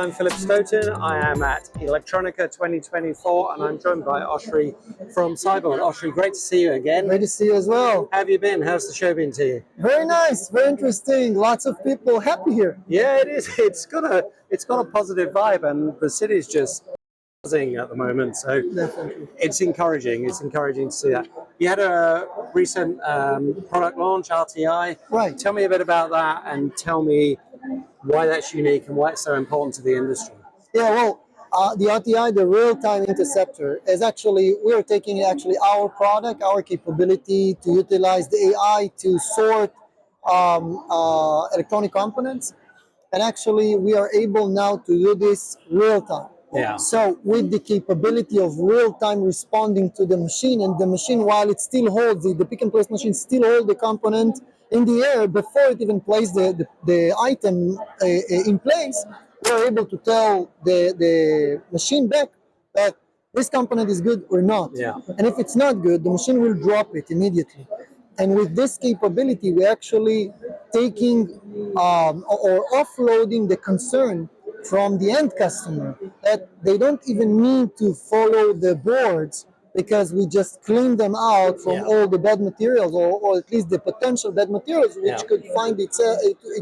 I'm Philip Stoughton. I am at Electronica 2024 and I'm joined by Oshri from Cybord. Oshri, great to see you again. Great to see you as well. How have you been? How's the show been to you? Very nice, very interesting. Lots of people happy here. Yeah, it is. It's got a positive vibe and the city's just buzzing at the moment. So Definitely. it's encouraging. It's encouraging to see that. You had a recent product launch, RTI. Right. Tell me a bit about that and tell me why that's unique and why it's so important to the industry. Yeah, well, the RTI, the Real-Time Interceptor, is actually, we are taking our product, our capability to utilize the AI to sort electronic components. And actually, we are able now to do this real time. Yeah. So with the capability of real-time responding to the machine, and the machine, while it still holds the pick and place machine still holds the component in the air before it even places the item in place, we're able to tell the machine back that this component is good or not. Yeah. And if it's not good, the machine will drop it immediately. And with this capability, we're actually taking or offloading the concern from the end customer that they don't even need to follow the boards because we just clean them out from all the bad materials or at least the potential bad materials which could find its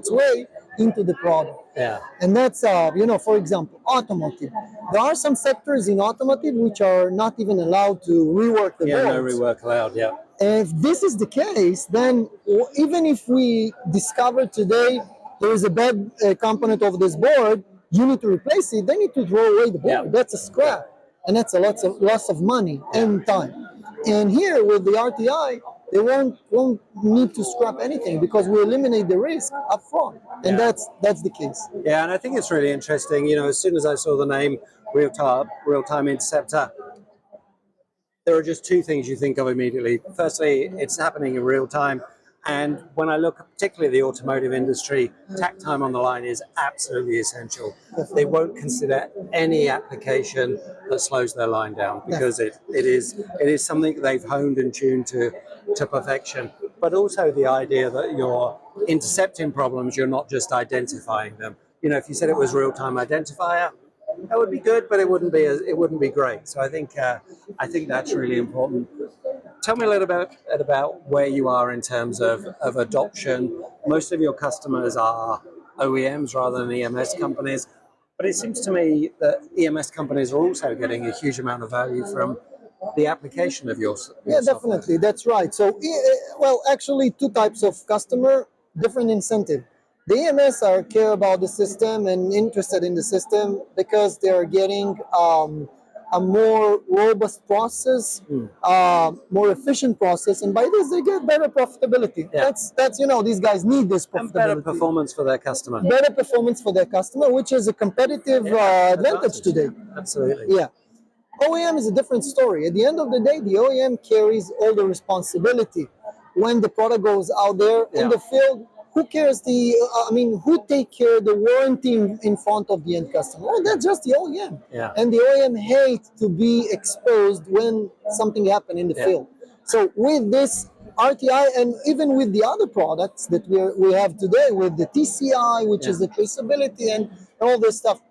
way into the product. Yeah. And that's, for example, automotive. There are some sectors in automotive which are not even allowed to rework the boards. No rework allowed, yeah. And if this is the case, then even if we discover today there is a bad component of this board, you need to replace it, they need to throw away the board. Yeah. That's a scrap. And that's a loss of money and time. And here with the RTI, they won't need to scrap anything because we eliminate the risk up front. And that's the case. Yeah, and I think it's really interesting. You know, as soon as I saw the name Real-Time Interceptor, there are just two things you think of immediately. Firstly, it's happening in real time. And when I look particularly at the automotive industry, takt time on the line is absolutely essential. They won't consider any application that slows their line down because it is something they've honed and tuned to perfection. But also the idea that you're intercepting problems, you're not just identifying them. You know, if you said it was real-time identifier, that would be good, but it wouldn't be great. So I think that's really important. Tell me a little bit about where you are in terms of adoption. Most of your customers are OEMs rather than EMS companies, but it seems to me that EMS companies are also getting a huge amount of value from the application of your software. Definitely, that's right. So, well, actually, two types of customer, different incentive. The EMS care about the system and interested in the system because they are getting a more robust process, more efficient process, and by this they get better profitability. Yeah. That's these guys need this profitability. And better performance for their customer. Better performance for their customer, which is a competitive advantage today. Absolutely. Yeah. OEM is a different story. At the end of the day, the OEM carries all the responsibility. When the product goes out there in the field, who cares who take care of the warranty in front of the end customer? Well, that's just the OEM. Yeah. And the OEM hates to be exposed when something happens in the field. So with this RTI and even with the other products that we have today with the TCI, which is the traceability and all this stuff,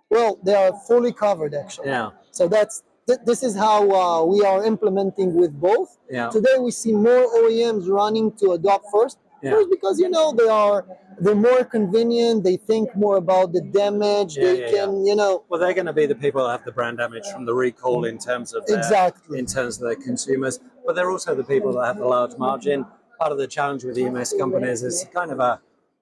well, they are fully covered actually. Yeah. So this is how we are implementing with both. Yeah. Today we see more OEMs running to adopt first. First because they're more convenient. They think more about the damage. They can. Well, they're going to be the people that have the brand damage from the recall in terms of their consumers. But they're also the people that have the large margin. Part of the challenge with EMS companies is kind of a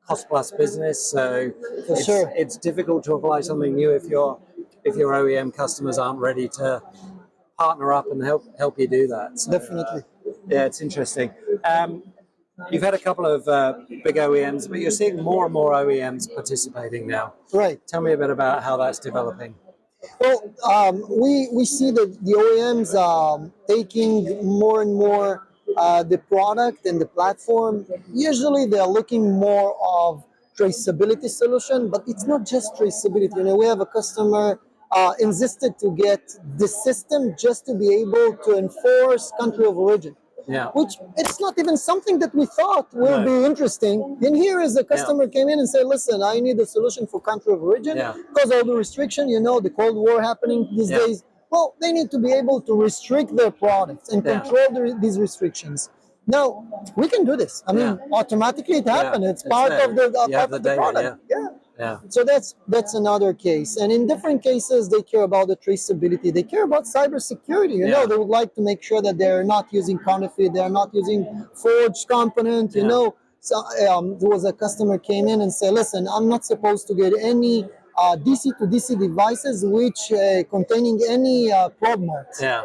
cost-plus business. So it's difficult to apply something new if your OEM customers aren't ready to partner up and help you do that. So, definitely. It's interesting. You've had a couple of big OEMs, but you're seeing more and more OEMs participating now. Right. Tell me a bit about how that's developing. Well, we see that the OEMs taking more and more the product and the platform. Usually they're looking more of traceability solution, but it's not just traceability. We have a customer insisted to get the system just to be able to enforce country of origin. Yeah. which it's not even something that we thought will No. be interesting. And here is a customer came in and said, listen, I need a solution for country of origin because all the restriction, you know, the Cold War happening these days. Well, they need to be able to restrict their products and control these restrictions. Now, we can do this. I mean, automatically it happened. It's part of the product. Yeah. So that's another case. And in different cases, they care about the traceability. They care about cybersecurity. You know, they would like to make sure that they're not using counterfeit. They're not using forged component. You know, so there was a customer came in and said, listen, I'm not supposed to get any DC to DC devices which containing any probe marks. Yeah.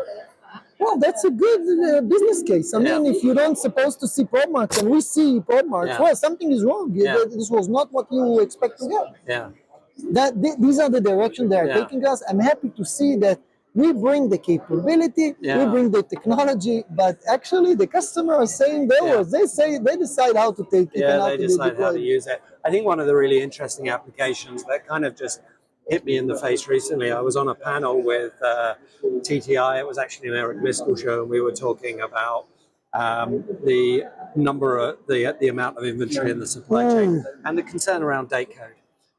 Well, that's a good business case. I mean, if you don't supposed to see probe marks and we see probe marks, well, something is wrong. This was not what you expect to get. Yeah. These are the direction they are taking us. I'm happy to see that we bring the capability, we bring the technology, but actually the customer is saying their words. They decide how to take it and how they to decide deploy how to use it. I think one of the really interesting applications that kind of just hit me in the face recently, I was on a panel with TTI. It was actually an Eric Miskel show, and we were talking about the amount of inventory in the supply chain and the concern around date code.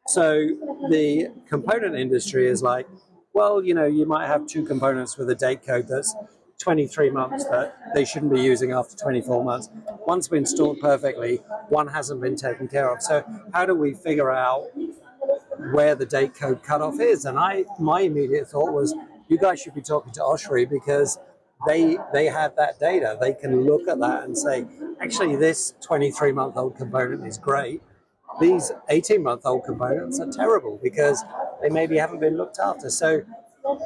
So the component industry is like, well, you know, you might have two components with a date code that's 23 months that they shouldn't be using after 24 months. One's been stored perfectly, one hasn't been taken care of. So how do we figure out where the date code cutoff is? And my immediate thought was, you guys should be talking to Oshri because they have that data. They can look at that and say, actually, this 23-month-old component is great. These 18-month-old components are terrible because they maybe haven't been looked after. So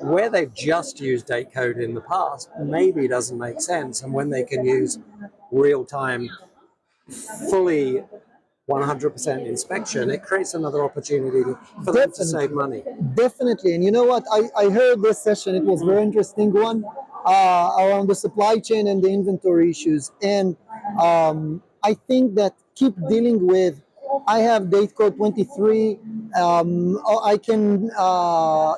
where they've just used date code in the past maybe doesn't make sense. And when they can use real-time, fully 100% inspection, it creates another opportunity for them to save money. Definitely. And you know what? I heard this session. It was a very interesting one around the supply chain and the inventory issues. And I think that keep dealing with, I have date code 23. I can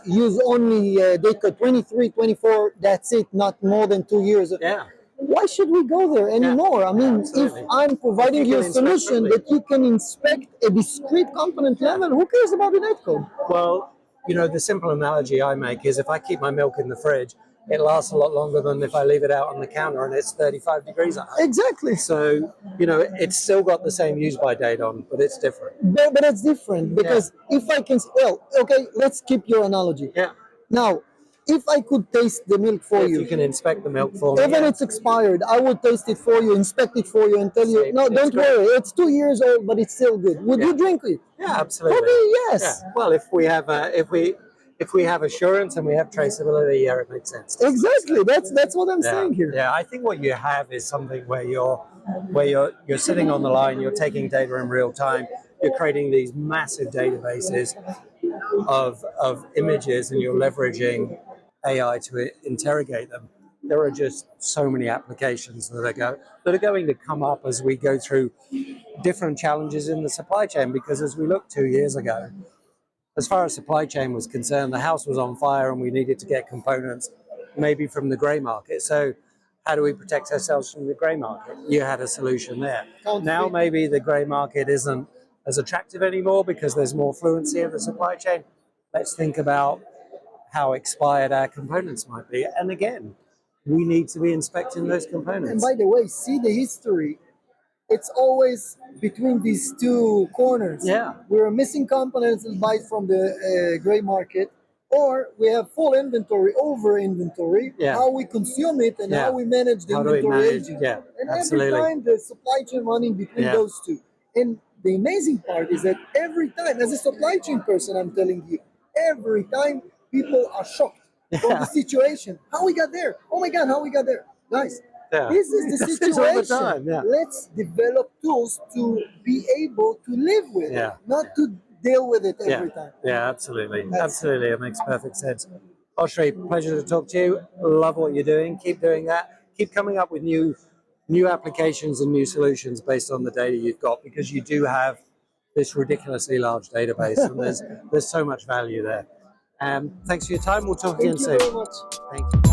use only date code 23, 24. That's it. Not more than 2 years. Yeah. Why should we go there anymore? I mean, if I'm providing you a solution that you can inspect a discrete component level, who cares about the date code? Well, you know, the simple analogy I make is if I keep my milk in the fridge, it lasts a lot longer than if I leave it out on the counter and it's 35 degrees out. Exactly. So, you know, it's still got the same use by date on, but it's different. But it's different because if I can, well, okay, let's keep your analogy. Yeah. Now, if I could taste the milk for you can inspect the milk for me. Even it's expired, I would taste it for you, inspect it for you, and tell you, no, don't worry, it's 2 years old, but it's still good. Would you drink it? Yeah, absolutely. Probably yes. Yeah. Well, if we have assurance and we have traceability, it makes sense. Exactly. That's what I'm saying here. Yeah, I think what you have is something where you're sitting on the line, you're taking data in real time, you're creating these massive databases of images, and you're leveraging AI to interrogate them. There are just so many applications that are going to come up as we go through different challenges in the supply chain. Because as we looked 2 years ago, as far as supply chain was concerned, the house was on fire and we needed to get components maybe from the grey market. So how do we protect ourselves from the grey market? You had a solution there. Now maybe the grey market isn't as attractive anymore because there's more fluency of the supply chain. Let's think about how expired our components might be. And again, we need to be inspecting those components. And by the way, see the history. It's always between these two corners. Yeah. We're missing components and buy from the gray market, or we have full inventory, over inventory, how we consume it and how we manage the inventory aging. Yeah, and absolutely. every time the supply chain running between those two. And the amazing part is that every time, as a supply chain person, I'm telling you, every time people are shocked from the situation. How we got there? Oh my God, how we got there? Guys, this is the situation. Let's develop tools to be able to live with it, not to deal with it every time. Yeah, absolutely. Absolutely. It makes perfect sense. Oshri, pleasure to talk to you. Love what you're doing. Keep doing that. Keep coming up with new applications and new solutions based on the data you've got, because you do have this ridiculously large database and there's so much value there. Thanks for your time. We'll talk again soon. Thank you very much. Thank you.